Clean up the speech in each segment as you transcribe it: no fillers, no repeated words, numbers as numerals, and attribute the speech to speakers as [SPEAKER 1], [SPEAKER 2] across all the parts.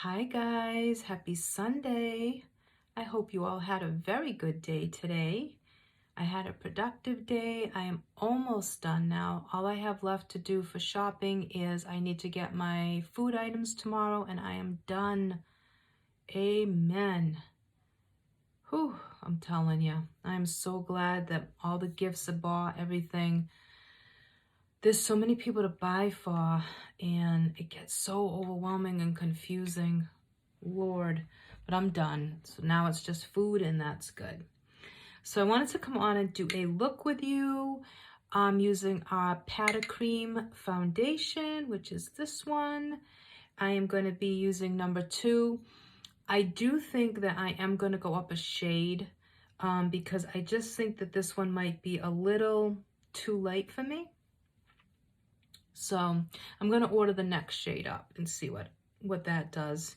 [SPEAKER 1] Hi guys, happy Sunday. I hope you all had a very good day today. I had a productive day. I am almost done now. All I have left to do for shopping is I need to get my food items tomorrow and I am done. Amen. Whew, I'm telling you, I'm so glad that all the gifts are bought, everything. There's so many people to buy for and it gets so overwhelming and confusing. Lord, but I'm done. So now it's just food and that's good. So I wanted to come on and do a look with you. I'm using our Pata Cream foundation, which is this one. I am going to be using number 2. I do think that I am going to go up a shade because I just think that this one might be a little too light for me. So I'm going to order the next shade up and see what that does.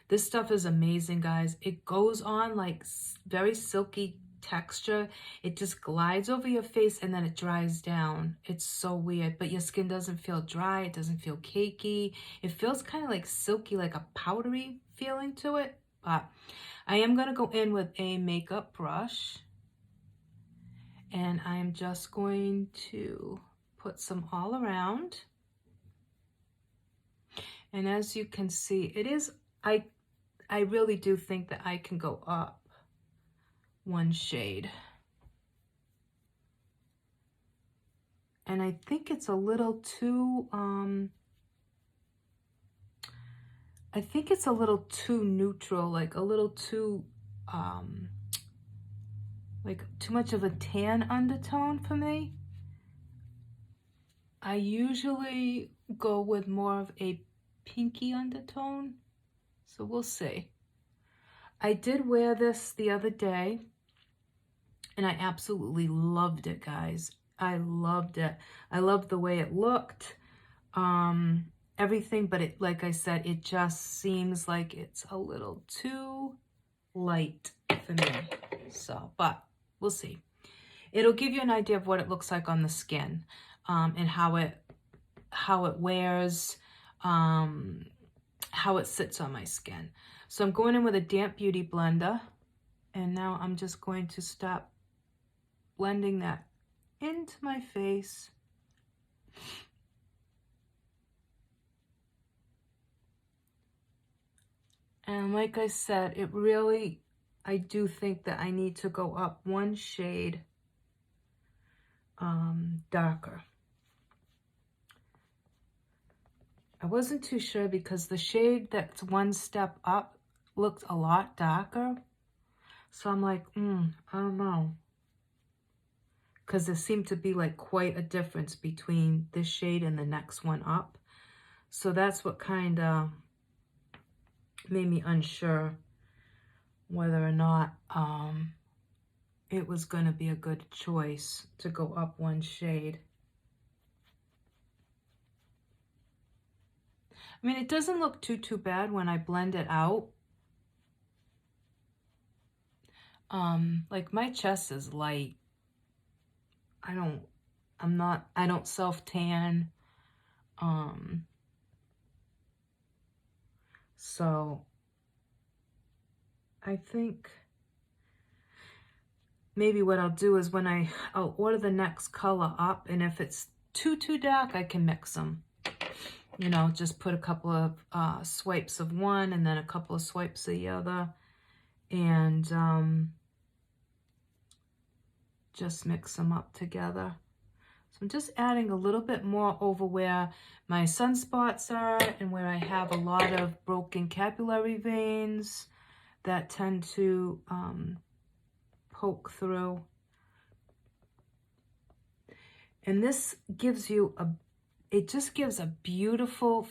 [SPEAKER 1] This stuff is amazing, guys. It goes on like very silky texture. It just glides over your face and then it dries down. It's so weird, but your skin doesn't feel dry. It doesn't feel cakey. It feels kind of like silky, like a powdery feeling to it. But I am going to go in with a makeup brush and I'm just going to put some all around. And as you can see, it is, I really do think that I can go up one shade. And I think it's a little too, I think it's a little too neutral, like a little too, like too much of a tan undertone for me. I usually go with more of a pinky undertone, so we'll see. I did wear this the other day, and I absolutely loved it, guys. I loved it. I loved the way it looked, everything, but it, like I said, it just seems like it's a little too light for me. So, but we'll see. It'll give you an idea of what it looks like on the skin, and how it wears, how it sits on my skin. So I'm going in with a damp beauty blender, and now I'm just going to start blending that into my face. And like I said, it really, I do think that I need to go up one shade darker. I wasn't too sure because the shade that's one step up looked a lot darker. So I'm like, I don't know. Because there seemed to be like quite a difference between this shade and the next one up. So that's what kind of made me unsure whether or not it was going to be a good choice to go up one shade. I mean, it doesn't look too bad when I blend it out. Like my chest is light. I don't self-tan. So I think maybe what I'll do is when I'll order the next color up, and if it's too dark, I can mix them. You know, just put a couple of swipes of one and then a couple of swipes of the other, and just mix them up together. So I'm just adding a little bit more over where my sunspots are and where I have a lot of broken capillary veins that tend to poke through. And this gives you it just gives a beautiful,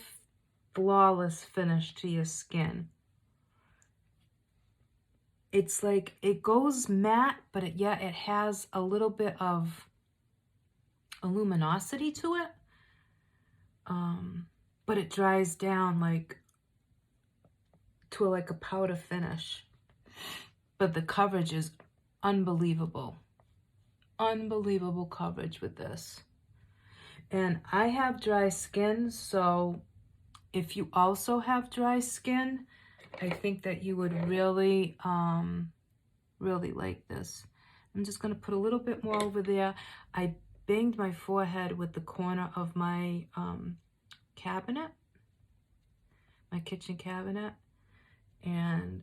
[SPEAKER 1] flawless finish to your skin. It's like, it goes matte, but yet it has a little bit of a luminosity to it. But it dries down like to like a powder finish. But the coverage is unbelievable. Unbelievable coverage with this. And I have dry skin, so If you also have dry skin, I think that you would really, really like this. I'm just going to put a little bit more over there. I banged my forehead with the corner of my cabinet, my kitchen cabinet, and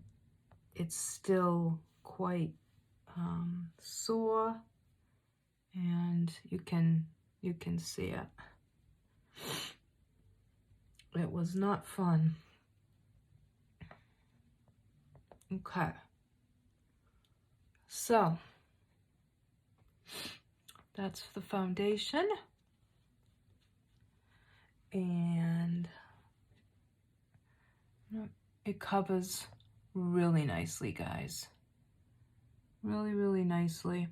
[SPEAKER 1] it's still quite sore, and you can see it. It was not fun. Okay. So that's the foundation. And it covers really nicely, guys. Really, really nicely.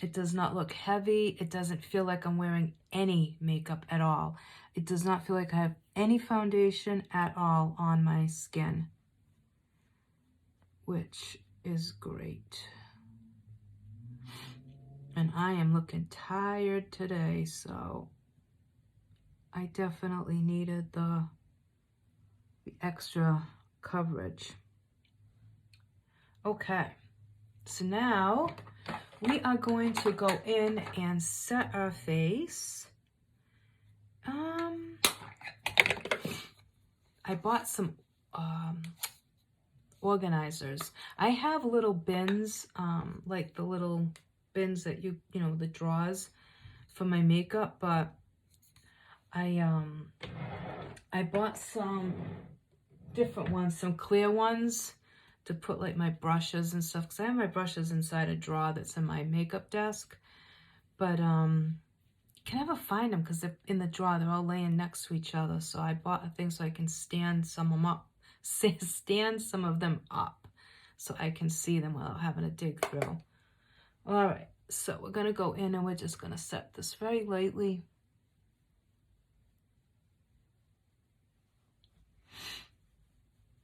[SPEAKER 1] It does not look heavy. It doesn't feel like I'm wearing any makeup at all. It does not feel like I have any foundation at all on my skin, which is great. And I am looking tired today, so I definitely needed the extra coverage. Okay, so now we are going to go in and set our face. I bought some organizers. I have little bins, like the little bins that you know, the drawers for my makeup, but I bought some different ones, some clear ones to put like my brushes and stuff, because I have my brushes inside a drawer that's in my makeup desk, but you can never find them because they're in the drawer. They're all laying next to each other. So I bought a thing so I can stand some of them up, so I can see them without having to dig through. All right, so we're gonna go in and we're just gonna set this very lightly.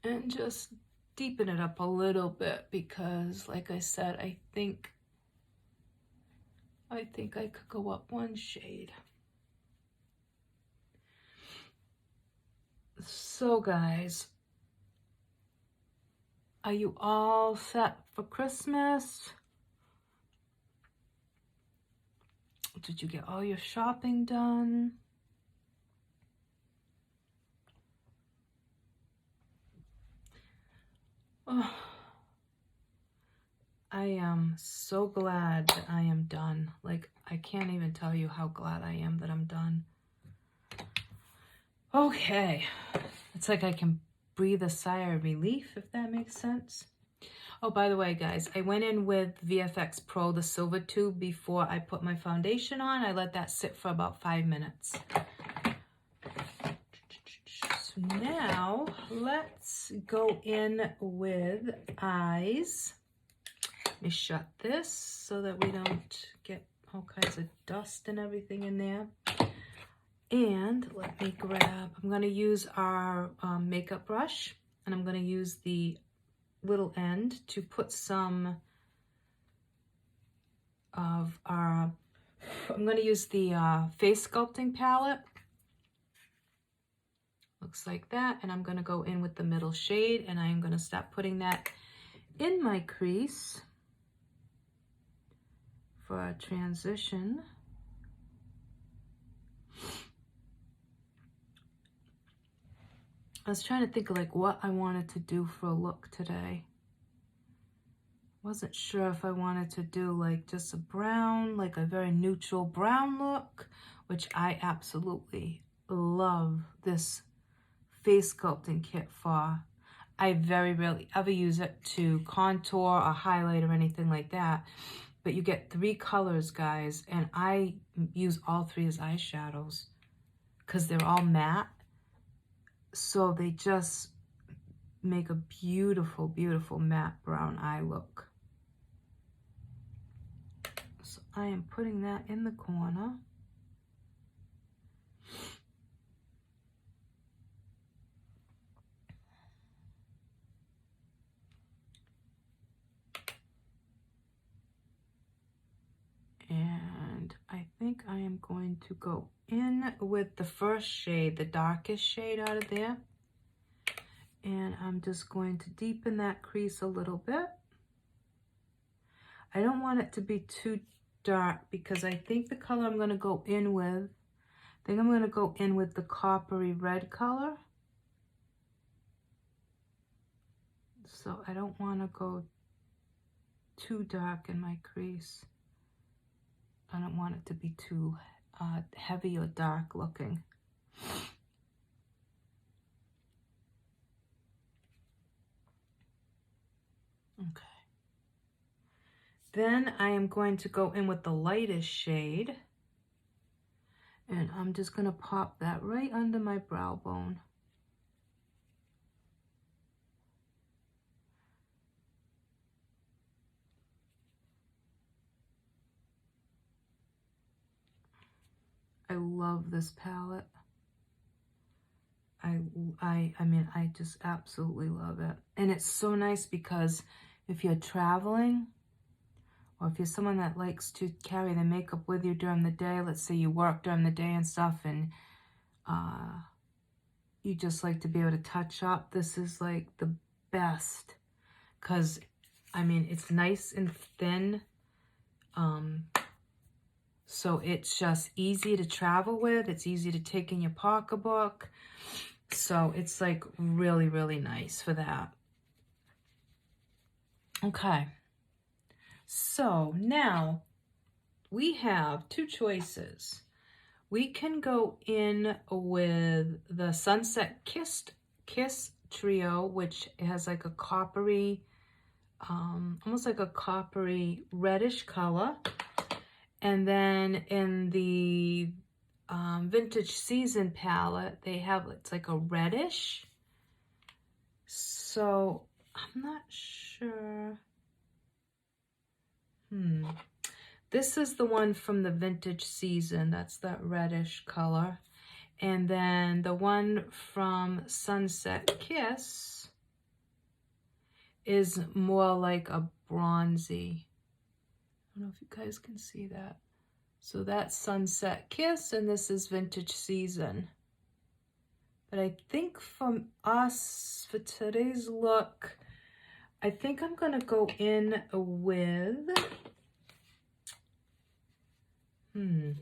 [SPEAKER 1] And just deepen it up a little bit because, like I said, I think I could go up one shade. So guys, are you all set for Christmas? Did you get all your shopping done? Oh, I am so glad that I am done. Like, I can't even tell you how glad I am that I'm done. Okay, it's like I can breathe a sigh of relief, if that makes sense. Oh, by the way, guys, I went in with VFX Pro, the silver tube, before I put my foundation on. I let that sit for about 5 minutes. So now, let's go in with eyes. Let me shut this so that we don't get all kinds of dust and everything in there. And let me grab, I'm going to use our makeup brush, and I'm going to use the little end to put some of our, I'm going to use the face sculpting palette. Looks like that. And I'm going to go in with the middle shade, and I am going to start putting that in my crease for a transition. I was trying to think of like what I wanted to do for a look today. Wasn't sure if I wanted to do like just a brown, like a very neutral brown look, which I absolutely love this face sculpting kit for. I very rarely ever use it to contour or highlight or anything like that. But you get 3 colors, guys, and I use all 3 as eyeshadows because they're all matte. So they just make a beautiful, beautiful matte brown eye look. So I am putting that in the corner. And I think think I am going to go in with the first shade, the darkest shade out of there. And I'm just going to deepen that crease a little bit. I don't want it to be too dark because I think the color I'm going to go in with, I think I'm going to go in with the coppery red color. So I don't want to go too dark in my crease. I don't want it to be too heavy or dark looking. Okay. Then I am going to go in with the lightest shade. And I'm just going to pop that right under my brow bone. I love this palette. I mean, I just absolutely love it. And it's so nice because if you're traveling, or if you're someone that likes to carry the makeup with you during the day, let's say you work during the day and stuff, and you just like to be able to touch up, this is like the best. Because, I mean, it's nice and thin. So it's just easy to travel with. It's easy to take in your pocketbook. So it's like really, really nice for that. Okay. So now we have two choices. We can go in with the Sunset Kiss Trio, which has like a coppery, almost like a coppery reddish color. And then in the Vintage Season palette, they have, it's like a reddish. So I'm not sure. This is the one from the Vintage Season. That's that reddish color. And then the one from Sunset Kiss is more like a bronzy. I don't know if you guys can see that. So that's Sunset Kiss, and this is Vintage Season. But I think from us, for today's look, I think I'm going to go in with... I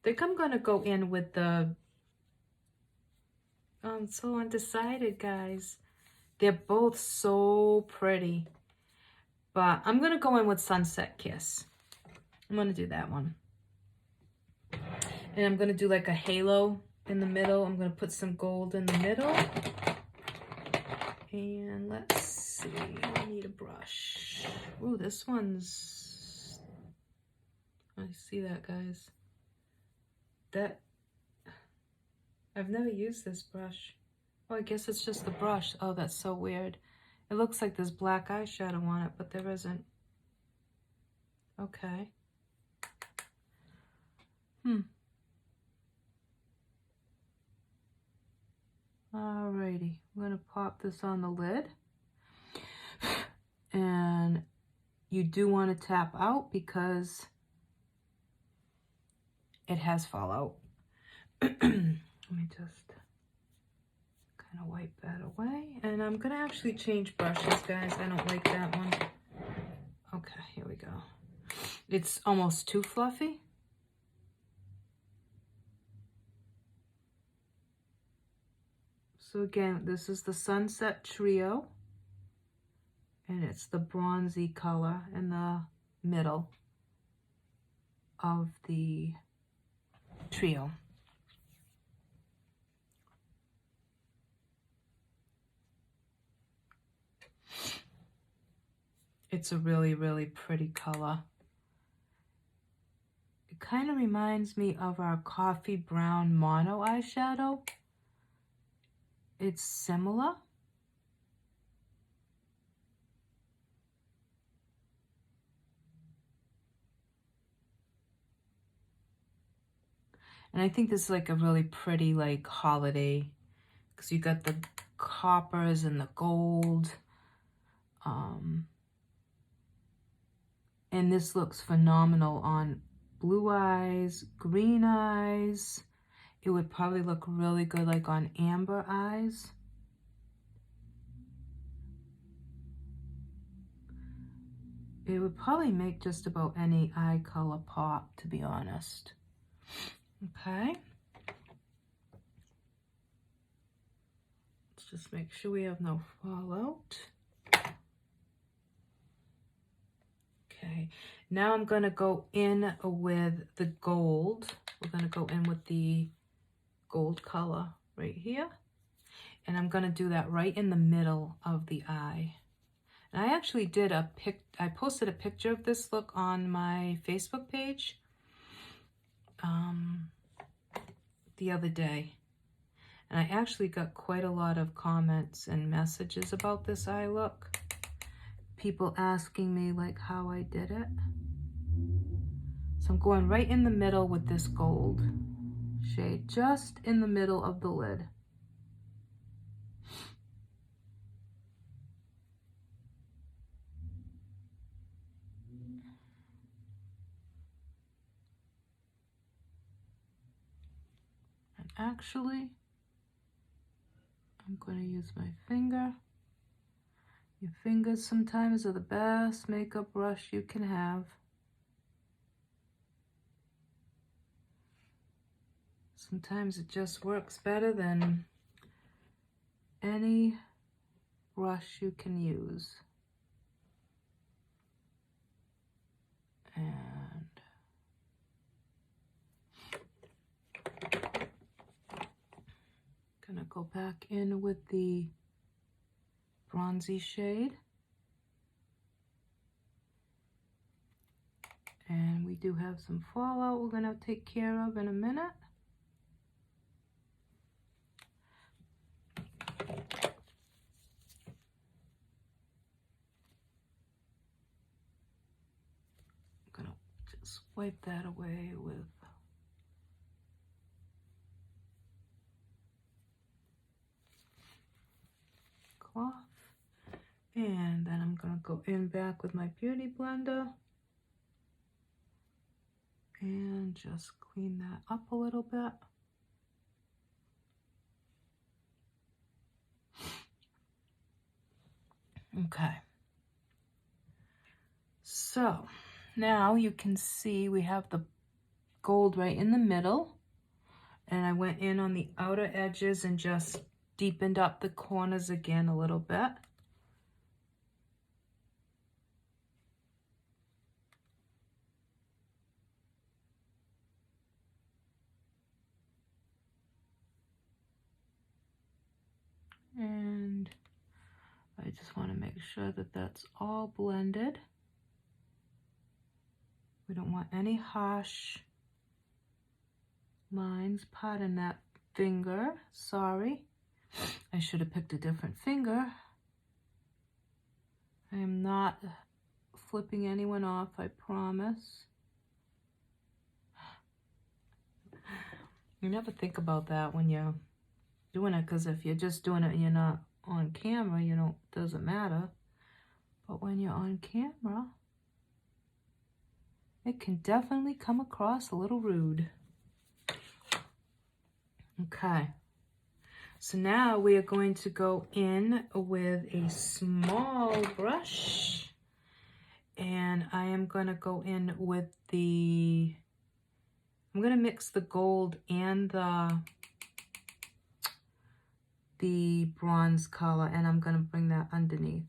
[SPEAKER 1] think I'm going to go in with the... Oh, I'm so undecided, guys. They're both so pretty. But I'm going to go in with Sunset Kiss. I'm going to do that one. And I'm going to do like a halo in the middle. I'm going to put some gold in the middle. And let's see. I need a brush. Ooh, this one's... I see that, guys. That... I've never used this brush. Oh, I guess it's just the brush. Oh, that's so weird. It looks like there's black eyeshadow on it, but there isn't. Okay. Alrighty, I'm gonna pop this on the lid. And you do want to tap out because it has fallout. Let me just kind of wipe that away. And I'm gonna actually change brushes, guys. I don't like that one. Okay, here we go. It's almost too fluffy. So again, this is the Sunset Trio, and it's the bronzy color in the middle of the trio. It's a really, really pretty color. It kind of reminds me of our coffee brown mono eyeshadow. It's similar. And I think this is like a really pretty like holiday, because you got the coppers and the gold. And this looks phenomenal on blue eyes, green eyes. It would probably look really good like on amber eyes. It would probably make just about any eye color pop, to be honest. Okay. Let's just make sure we have no fallout. Okay, now I'm going to go in with the gold. We're going to go in with the gold color right here. And I'm going to do that right in the middle of the eye. And I actually did I posted a picture of this look on my Facebook page the other day. And I actually got quite a lot of comments and messages about this eye look. People asking me like how I did it. So I'm going right in the middle with this gold shade, just in the middle of the lid. And actually, I'm going to use my finger. Your fingers sometimes are the best makeup brush you can have. Sometimes it just works better than any brush you can use. And gonna go back in with the bronzy shade. And we do have some fallout we're gonna take care of in a minute. I'm gonna just wipe that away with cloth. And then I'm gonna go in back with my beauty blender and just clean that up a little bit. Okay. So now you can see we have the gold right in the middle, and I went in on the outer edges and just deepened up the corners again a little bit. And I just want to make sure that that's all blended. We don't want any harsh lines. Pardon that finger, sorry. I should have picked a different finger. I am not flipping anyone off, I promise. You never think about that when you're doing it, because if you're just doing it and you're not on camera, you know, it doesn't matter. But when you're on camera, it can definitely come across a little rude. Okay, so now we are going to go in with a small brush, and I am going to go in with I'm going to mix the gold and the bronze color, and I'm going to bring that underneath.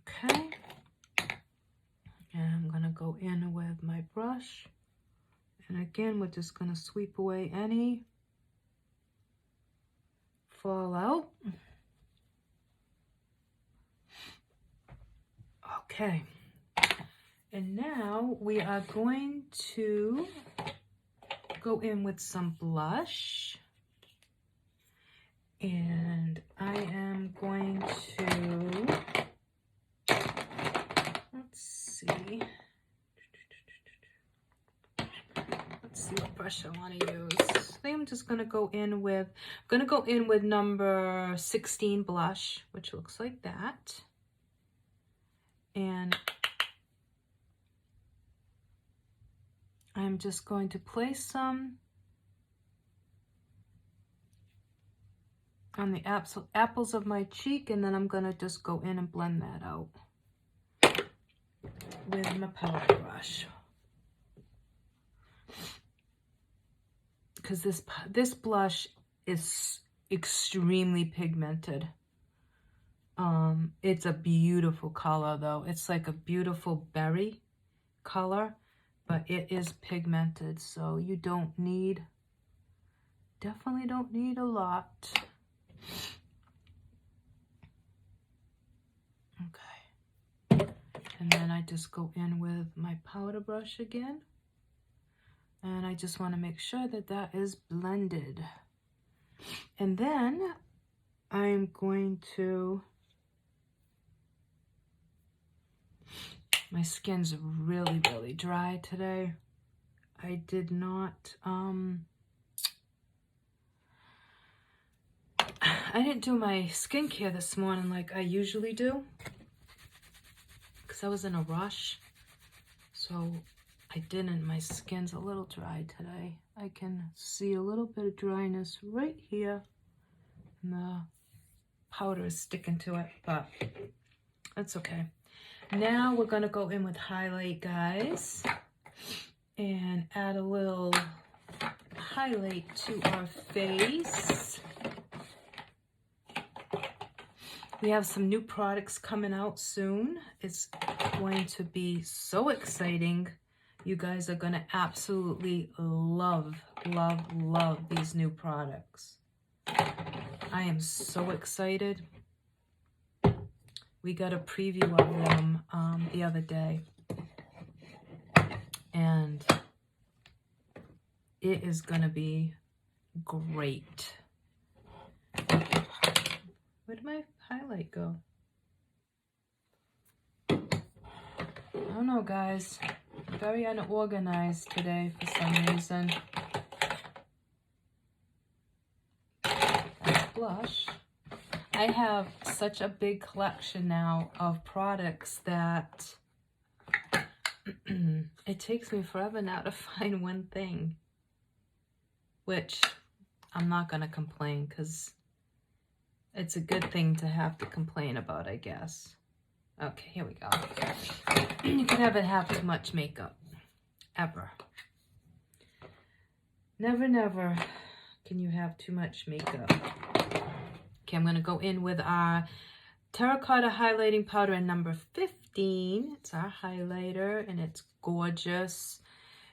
[SPEAKER 1] Okay, and I'm going to go in with my brush, and again we're just going to sweep away any fallout. Okay, and now we are going to go in with some blush, and I am going to Let's see. Let's see what brush I want to use. I think I'm just gonna go in with number 16 blush, which looks like that. And I'm just going to place some on the apples of my cheek, and then I'm gonna just go in and blend that out with my powder brush. Because this blush is extremely pigmented. It's a beautiful color though. It's like a beautiful berry color, but it is pigmented, so you definitely don't need a lot. Okay. And then I just go in with my powder brush again. And I just want to make sure that that is blended. And then I'm going to, my skin's really, really dry today. I did not, I didn't do my skincare this morning like I usually do, because I was in a rush. So I didn't. My skin's a little dry today. I can see a little bit of dryness right here. And the powder is sticking to it, but that's okay. Now we're going to go in with highlight, guys, and add a little highlight to our face. We have some new products coming out soon. It's going to be so exciting. You guys are going to absolutely love, love, love these new products. I am so excited. We got a preview of them the other day. And it is going to be great. Where did my highlight go? I don't know, guys. Very unorganized today for some reason. Blush. I have such a big collection now of products that it takes me forever now to find one thing. Which I'm not going to complain, because it's a good thing to have to complain about, I guess. Okay, here we go. You can never have too much makeup. Ever. Never, never can you have too much makeup. Okay, I'm going to go in with our Terracotta Highlighting Powder in number 15. It's our highlighter, and it's gorgeous.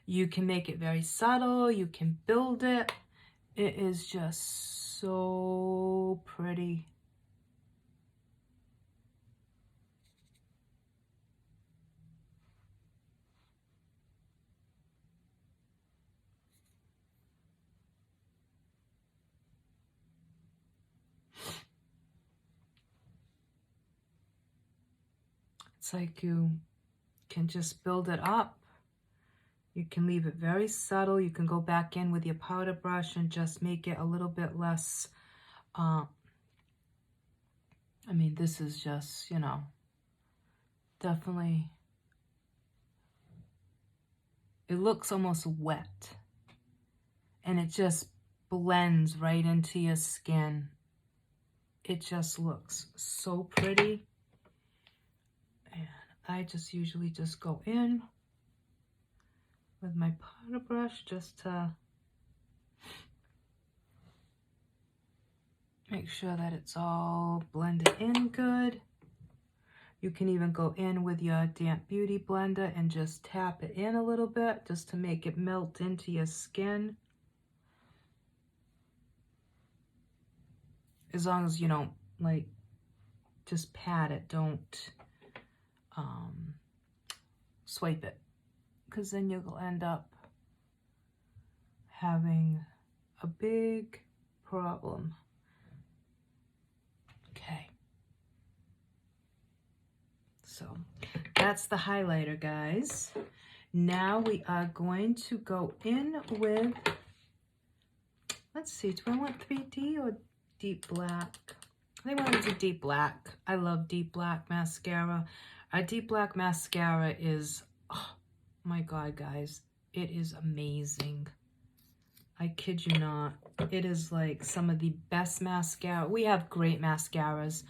[SPEAKER 1] You can make it very subtle. You can build it. It is just so pretty. It's like you can just build it up. You can leave it very subtle. You can go back in with your powder brush and just make it a little bit less, I mean, this is just, you know, definitely, it looks almost wet. And it just blends right into your skin. It just looks so pretty. And I just usually just go in with my powder brush just to make sure that it's all blended in good. You can even go in with your damp beauty blender and just tap it in a little bit just to make it melt into your skin. As long as you don't, like, just pat it, don't swipe it, because then you'll end up having a big problem. Okay. So that's the highlighter, guys. Now we are going to go in with, let's see, do I want 3D or deep black? I think I want to do deep black. I love deep black mascara. Our deep black mascara is, oh my God, guys, it is amazing. I kid you not. It is like some of the best mascara. We have great mascaras.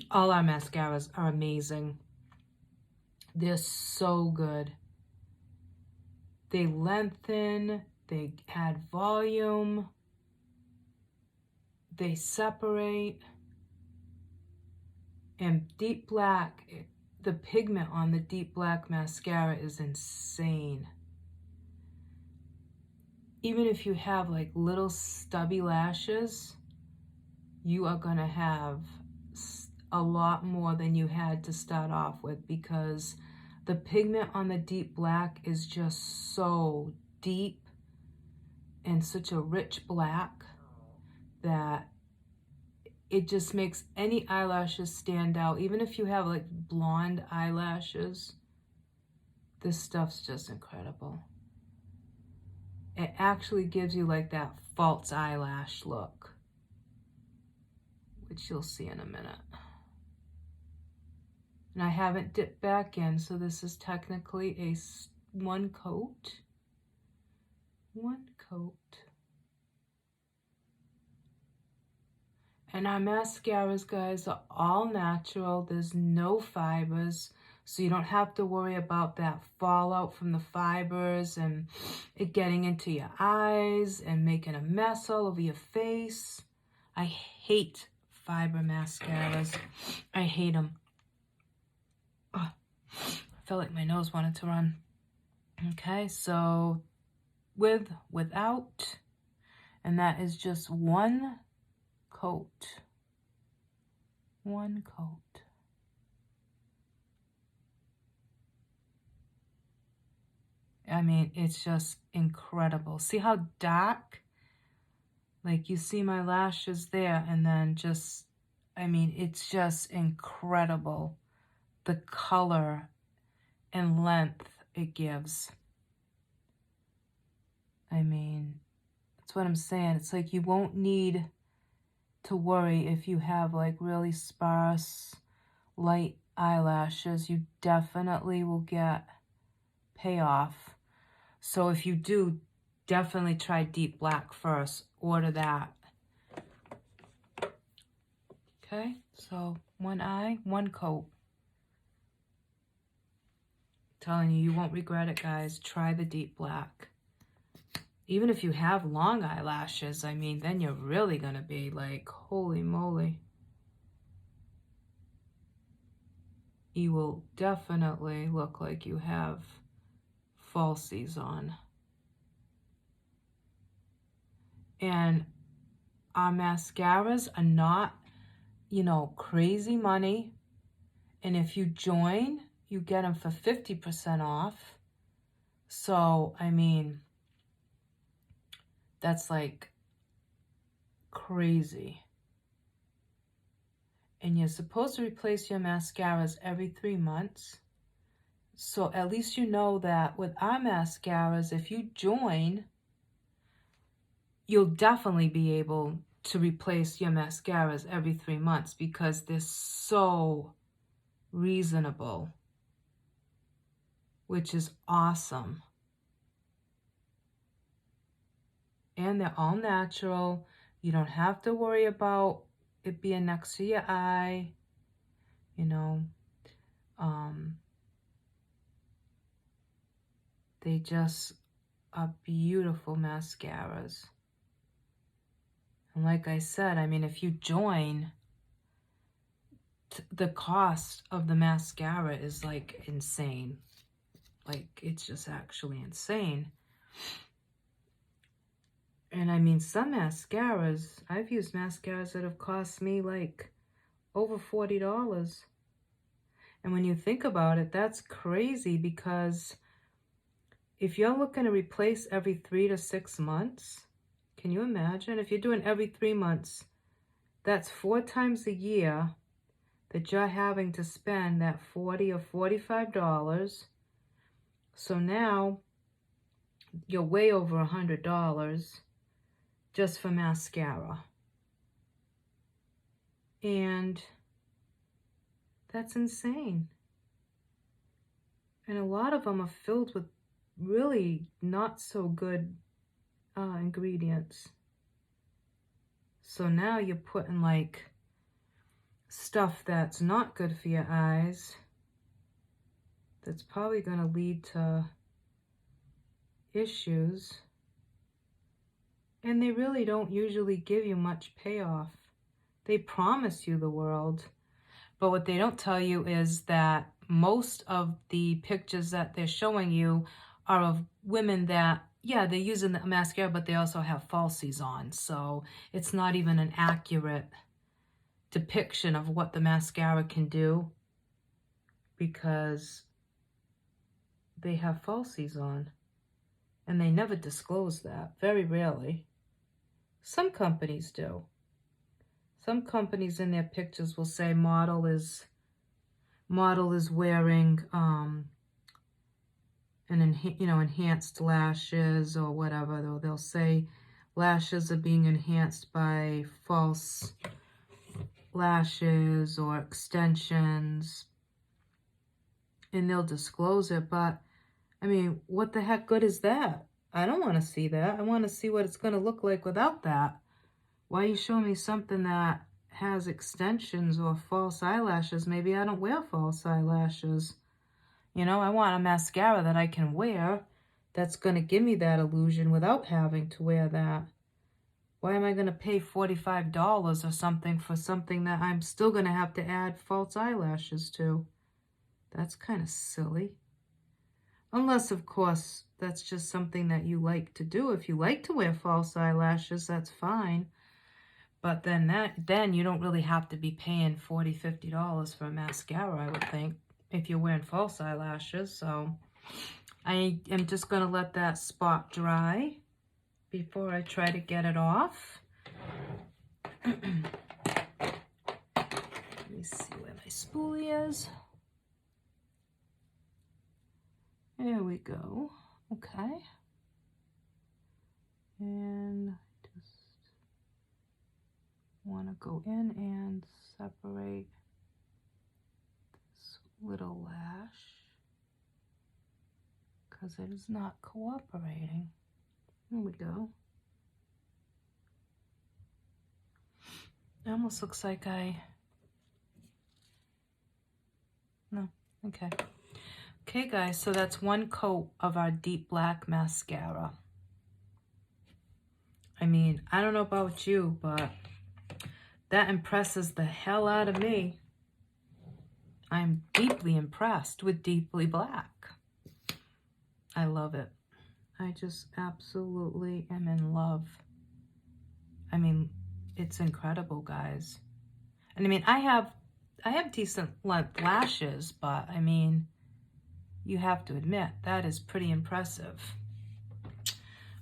[SPEAKER 1] All our mascaras are amazing. They're so good. They lengthen, they add volume, they separate. And deep black, the pigment on the deep black mascara is insane. Even if you have like little stubby lashes, you are gonna have a lot more than you had to start off with, because the pigment on the deep black is just so deep and such a rich black that it just makes any eyelashes stand out. Even if you have like blonde eyelashes, this stuff's just incredible. It actually gives you like that false eyelash look, which you'll see in a minute. And I haven't dipped back in, so this is technically a one coat. One coat. And our mascaras, guys, are all natural. There's no fibers, so you don't have to worry about that fallout from the fibers and it getting into your eyes and making a mess all over your face. I hate fiber mascaras. I hate them. Oh, I felt like my nose wanted to run. Okay, so without, and that is just one coat. One coat. I mean, it's just incredible. See how dark? Like, you see my lashes there, and then just, I mean, it's just incredible. The color and length it gives. I mean, that's what I'm saying. It's like you won't need to worry if you have like really sparse, light eyelashes. You definitely will get payoff. So if you do, definitely try deep black first. Order that. Okay, so one eye, one coat. Telling you, you won't regret it, guys. Try the deep black. Even if you have long eyelashes, I mean, then you're really gonna be like, holy moly. You will definitely look like you have falsies on. And our mascaras are not, you know, crazy money. And if you join, you get them for 50% off. So, I mean, that's like crazy. And you're supposed to replace your mascaras every 3 months. So at least you know that with our mascaras, if you join, you'll definitely be able to replace your mascaras every 3 months because they're so reasonable, which is awesome. And they're all natural. You don't have to worry about it being next to your eye, you know. They just are beautiful mascaras. And like I said, I mean, if you join, the cost of the mascara is like insane. Like, it's just actually insane. And I mean, some mascaras, I've used mascaras that have cost me like over $40. And when you think about it, that's crazy, because if you're looking to replace every 3 to 6 months, can you imagine? If you're doing every 3 months, that's 4 times a year. that you're having to spend that $40 or $45. So now you're way over $100 just for mascara. And that's insane. And a lot of them are filled with really not so good ingredients. So now you're putting like stuff that's not good for your eyes, that's probably going to lead to issues. And they really don't usually give you much payoff. They promise you the world, but what they don't tell you is that most of the pictures that they're showing you are of women that, yeah, they're using the mascara, but they also have falsies on. So it's not even an accurate depiction of what the mascara can do, because they have falsies on. And they never disclose that, very rarely. Some companies do. Some companies in their pictures will say model is wearing enhanced lashes or whatever. Though they'll say lashes are being enhanced by false lashes or extensions, and they'll disclose it. But I mean, what the heck good is that? I don't want to see that. I want to see what it's going to look like without that. Why you show me something that has extensions or false eyelashes? Maybe I don't wear false eyelashes. You know, I want a mascara that I can wear that's going to give me that illusion without having to wear that. Why am I going to pay $45 or something for something that I'm still going to have to add false eyelashes to? That's kind of silly. Unless, of course, that's just something that you like to do. If you like to wear false eyelashes, that's fine. But then you don't really have to be paying $40, $50 for a mascara, I would think, if you're wearing false eyelashes. So I am just going to let that spot dry before I try to get it off. Let me see where my spoolie is. There we go. Okay. And just want to go in and separate this little lash because it is not cooperating. There we go. It almost looks like no, okay. Okay, guys, so that's one coat of our deep black mascara. I mean, I don't know about you, but that impresses the hell out of me. I'm deeply impressed with Deeply Black. I love it. I just absolutely am in love. I mean, it's incredible, guys. And I mean, I have decent lashes, but I mean, you have to admit, that is pretty impressive.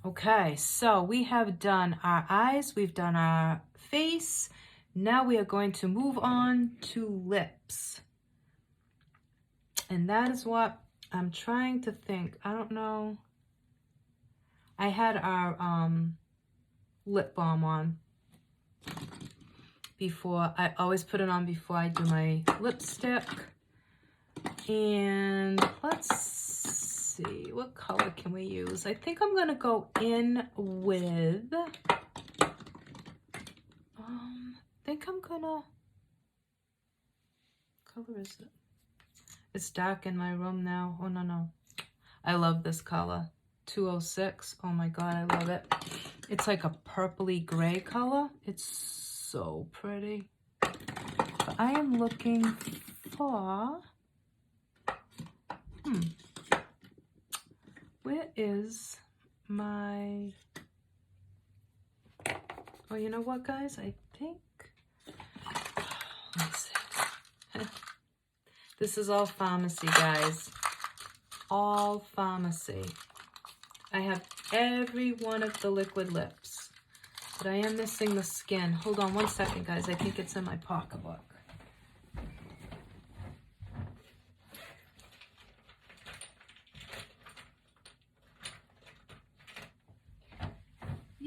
[SPEAKER 1] Okay, so we have done our eyes, we've done our face. Now we are going to move on to lips. And that is what I'm trying to think. I don't know. I had our lip balm on before. I always put it on before I do my lipstick. And let's see, what color can we use? I think I'm gonna go in with, what color is it? It's dark in my room now. Oh, no. I love this color. 206. Oh my God, I love it. It's like a purpley gray color. It's so pretty. But I am looking for, where is my, oh, you know what, guys? I think, let's see. This is all pharmacy, guys. All pharmacy. I have every one of the liquid lips, but I am missing the skin. Hold on one second, guys. I think it's in my pocketbook.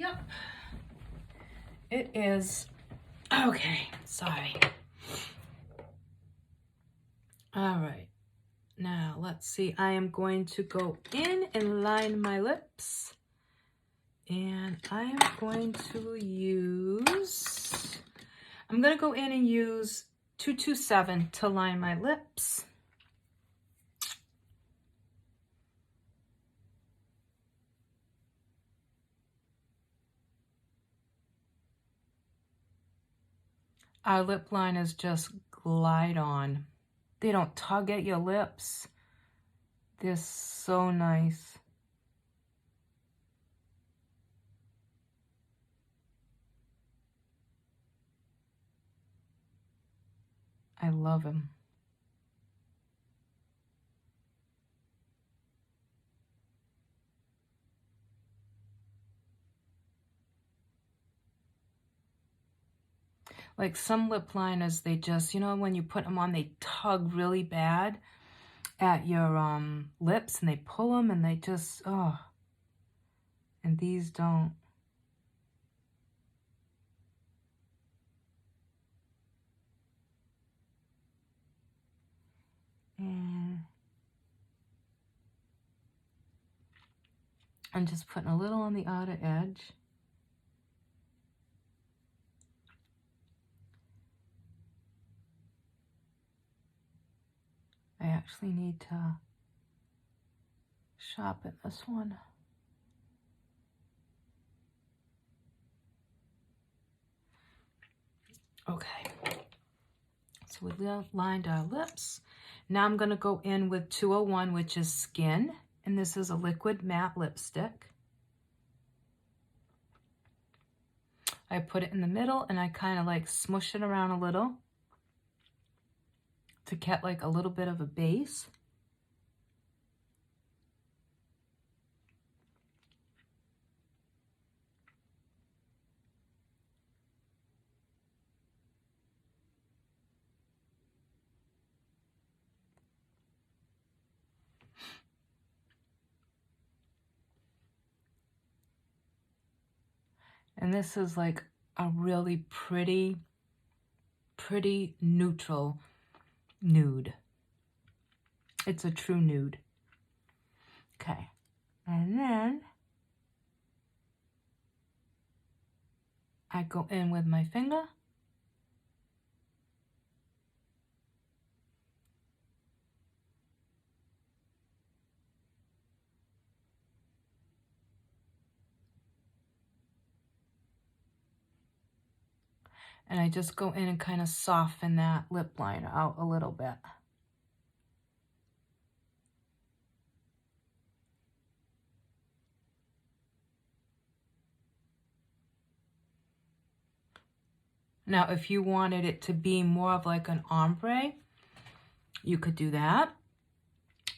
[SPEAKER 1] Yep. It is. Okay, sorry. All right. Now, let's see. I am going to go in and line my lips. And I am going to use... I'm going to go in and use 227 to line my lips. Our lip liners just glide on. They don't tug at your lips. They're so nice. I love them. Like some lip liners, they just, you know, when you put them on, they tug really bad at your lips, and they pull them, and they just, oh. And these don't. And I'm just putting a little on the outer edge. I actually need to sharpen this one. Okay, so we lined our lips. Now I'm going to go in with 201, which is Skin, and this is a liquid matte lipstick. I put it in the middle, and I kind of like smush it around a little to get like a little bit of a base. And this is like a really pretty neutral nude. It's a true nude. Okay. And then I go in with my finger. And I just go in and kind of soften that lip liner out a little bit. Now, if you wanted it to be more of like an ombre, you could do that.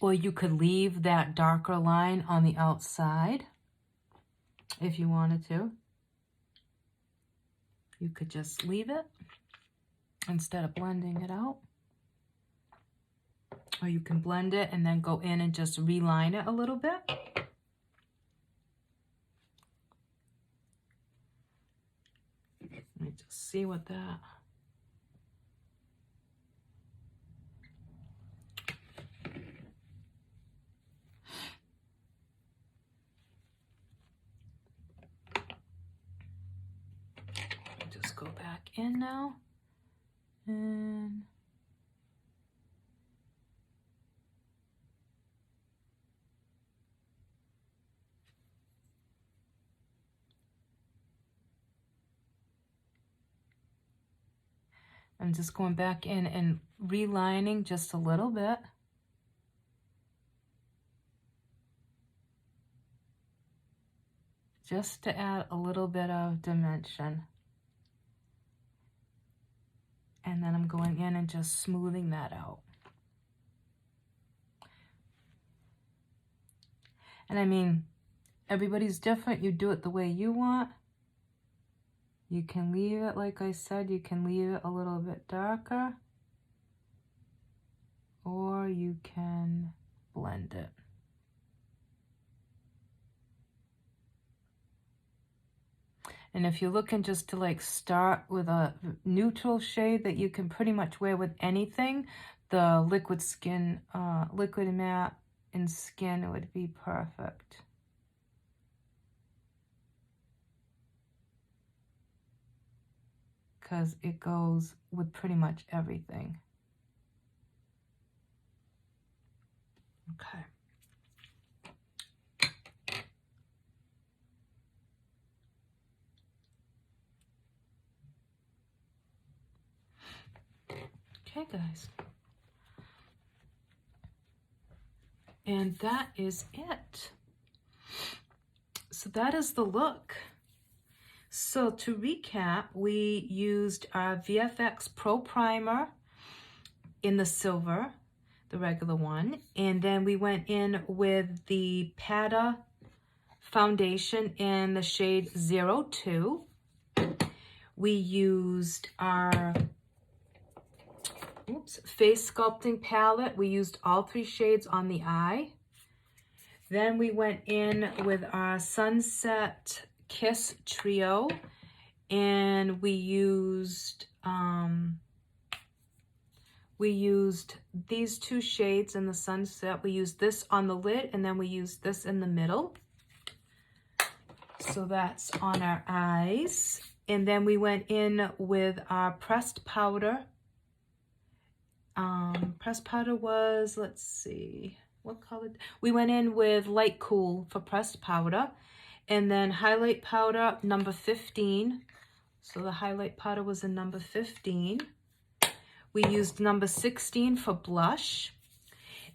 [SPEAKER 1] Or you could leave that darker line on the outside if you wanted to. You could just leave it instead of blending it out. Or you can blend it and then go in and just reline it a little bit. Let me just see what that... Just go back in now. And I'm just going back in and relining just a little bit. Just to add a little bit of dimension. And then I'm going in and just smoothing that out. And I mean, everybody's different. You do it the way you want. You can leave it, like I said, you can leave it a little bit darker. Or you can blend it. And if you're looking just to like start with a neutral shade that you can pretty much wear with anything, the liquid skin, liquid matte in skin would be perfect. Because it goes with pretty much everything. Okay. Okay, guys. And that is it. So that is the look. So to recap, we used our VFX Pro Primer in the silver, the regular one. And then we went in with the Pata foundation in the shade 02. We used our face sculpting palette. We used all 3 shades on the eye. Then we went in with our Sunset Kiss Trio, and we used these 2 shades in the Sunset. We used this on the lid, and then we used this in the middle. So that's on our eyes. And then we went in with our pressed powder. Pressed powder was, let's see, what color? We went in with Light Cool for pressed powder. And then highlight powder, number 15. So the highlight powder was in number 15. We used number 16 for blush.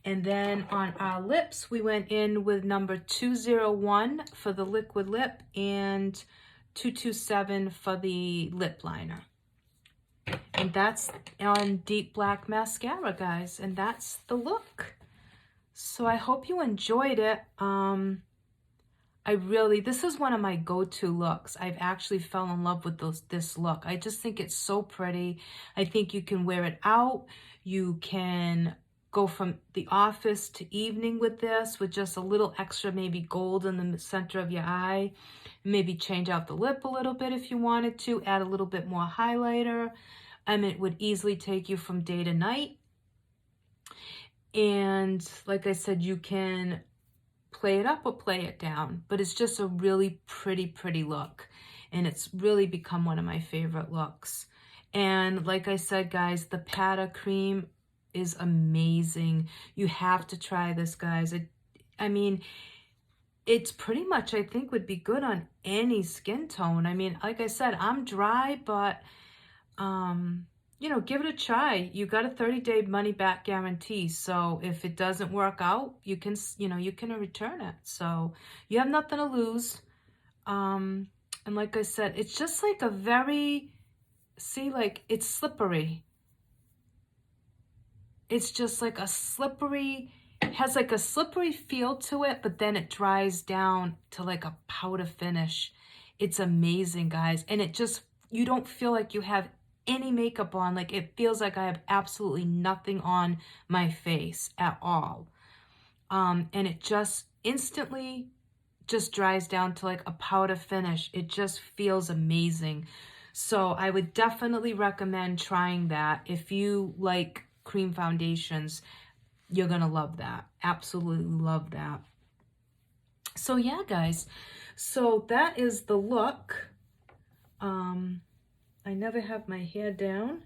[SPEAKER 1] And then on our lips, we went in with number 201 for the liquid lip and 227 for the lip liner. And that's on Deep Black Mascara, guys. And that's the look. So I hope you enjoyed it. This is one of my go-to looks. I've actually fell in love with this look. I just think it's so pretty. I think you can wear it out. You can go from the office to evening with this, with just a little extra maybe gold in the center of your eye. Maybe change out the lip a little bit if you wanted to. Add a little bit more highlighter. It would easily take you from day to night. And like I said, you can play it up or play it down, but it's just a really pretty look, and it's really become one of my favorite looks. And like I said, guys, the Pata cream is amazing. You have to try this, guys. It's pretty much, I think, would be good on any skin tone. Like I said, I'm dry, but give it a try. You got a 30-day money-back guarantee. So if it doesn't work out, you can return it. So you have nothing to lose. And like I said, it's just like a very, it's slippery. It's just like a slippery, has like a slippery feel to it, but then it dries down to like a powder finish. It's amazing, guys. And it just, you don't feel like you have any makeup on. Like, it feels like I have absolutely nothing on my face at all. And it just instantly just dries down to like a powder finish. It just feels amazing. So I would definitely recommend trying that. If you like cream foundations, you're gonna love that. Absolutely love that. So yeah, guys, so that is the look. I never have my hair down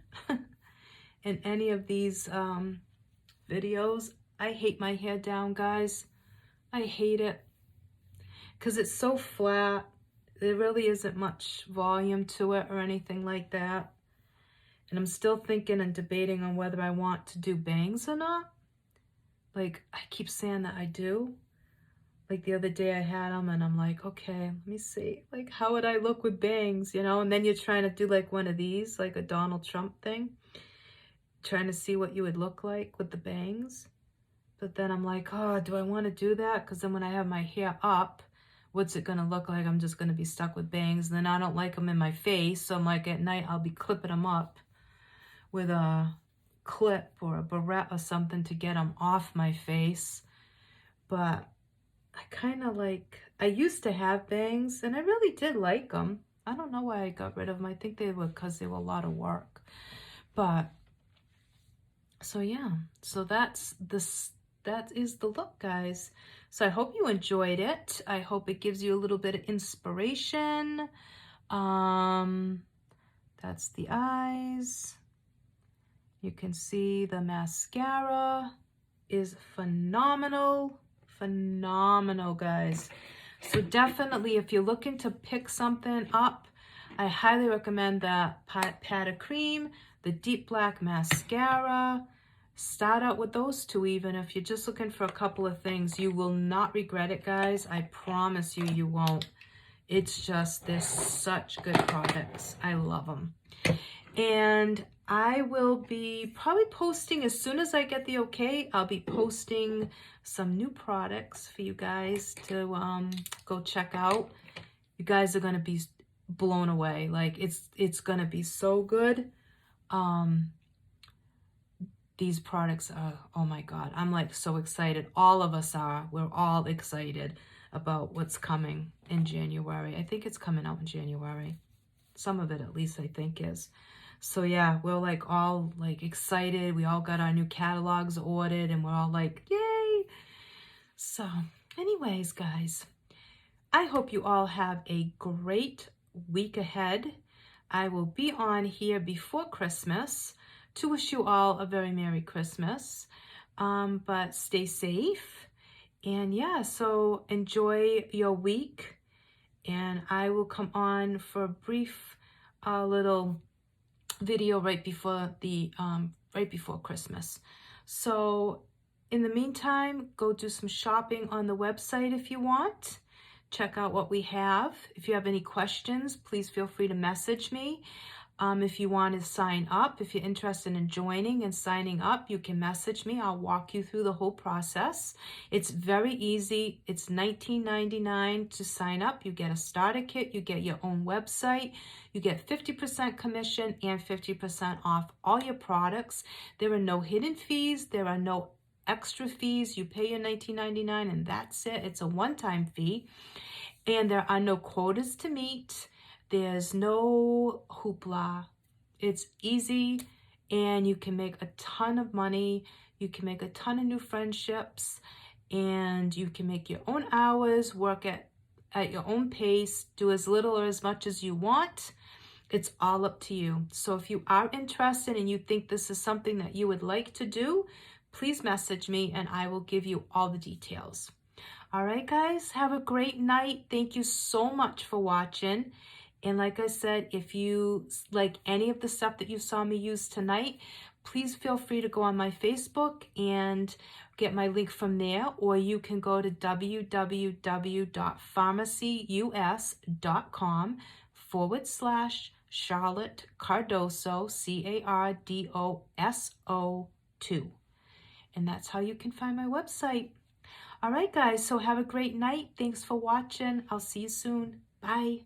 [SPEAKER 1] in any of these videos. I hate my hair down, guys. I hate it because it's so flat. There really isn't much volume to it or anything like that. And I'm still thinking and debating on whether I want to do bangs or not. Like, I keep saying that I do. Like, the other day I had them and I'm like, okay, let me see. Like, how would I look with bangs, And then you're trying to do like one of these, like a Donald Trump thing. Trying to see what you would look like with the bangs. But then I'm like, oh, do I want to do that? Because then when I have my hair up, what's it going to look like? I'm just going to be stuck with bangs. And then I don't like them in my face. So I'm like, at night, I'll be clipping them up with a clip or a barrette or something to get them off my face. But I kind of like, I used to have bangs and I really did like them. I don't know why I got rid of them. I think they were because they were a lot of work. But so yeah, so that is the look, guys. So I hope you enjoyed it. I hope it gives you a little bit of inspiration. That's the eyes. You can see the mascara is phenomenal. Phenomenal, guys. So definitely, if you're looking to pick something up, I highly recommend that Pat of Cream, the Deep Black Mascara. Start out with those two even. If you're just looking for a couple of things, you will not regret it, guys. I promise you, you won't. It's just, they're such good products. I love them. And I will be probably posting, as soon as I get the okay, I'll be posting some new products for you guys to go check out. You guys are going to be blown away. Like, it's going to be so good. These products are, oh my God, I'm like so excited. All of us are. We're all excited about what's coming in January. I think it's coming out in January. Some of it at least I think is. So yeah, we're like all like excited. We all got our new catalogs ordered and we're all like, yay. So anyways, guys, I hope you all have a great week ahead. I will be on here before Christmas to wish you all a very Merry Christmas. But stay safe. And yeah, so enjoy your week. And I will come on for a brief little video right before Christmas. So in the meantime, go do some shopping on the website if you want. Check out what we have. If you have any questions, please feel free to message me. If you want to sign up, if you're interested in joining and signing up, you can message me. I'll walk you through the whole process. It's very easy. It's $19.99 to sign up. You get a starter kit. You get your own website. You get 50% commission and 50% off all your products. There are no hidden fees. There are no extra fees. You pay your $19.99 and that's it. It's a one-time fee. And there are no quotas to meet. There's no hoopla. It's easy and you can make a ton of money. You can make a ton of new friendships and you can make your own hours, work at your own pace, do as little or as much as you want. It's all up to you. So if you are interested and you think this is something that you would like to do, please message me and I will give you all the details. All right, guys, have a great night. Thank you so much for watching. And like I said, if you like any of the stuff that you saw me use tonight, please feel free to go on my Facebook and get my link from there, or you can go to www.pharmacyus.com/Charlotte Cardoso, CARDOSO2. And that's how you can find my website. All right, guys, so have a great night. Thanks for watching. I'll see you soon. Bye.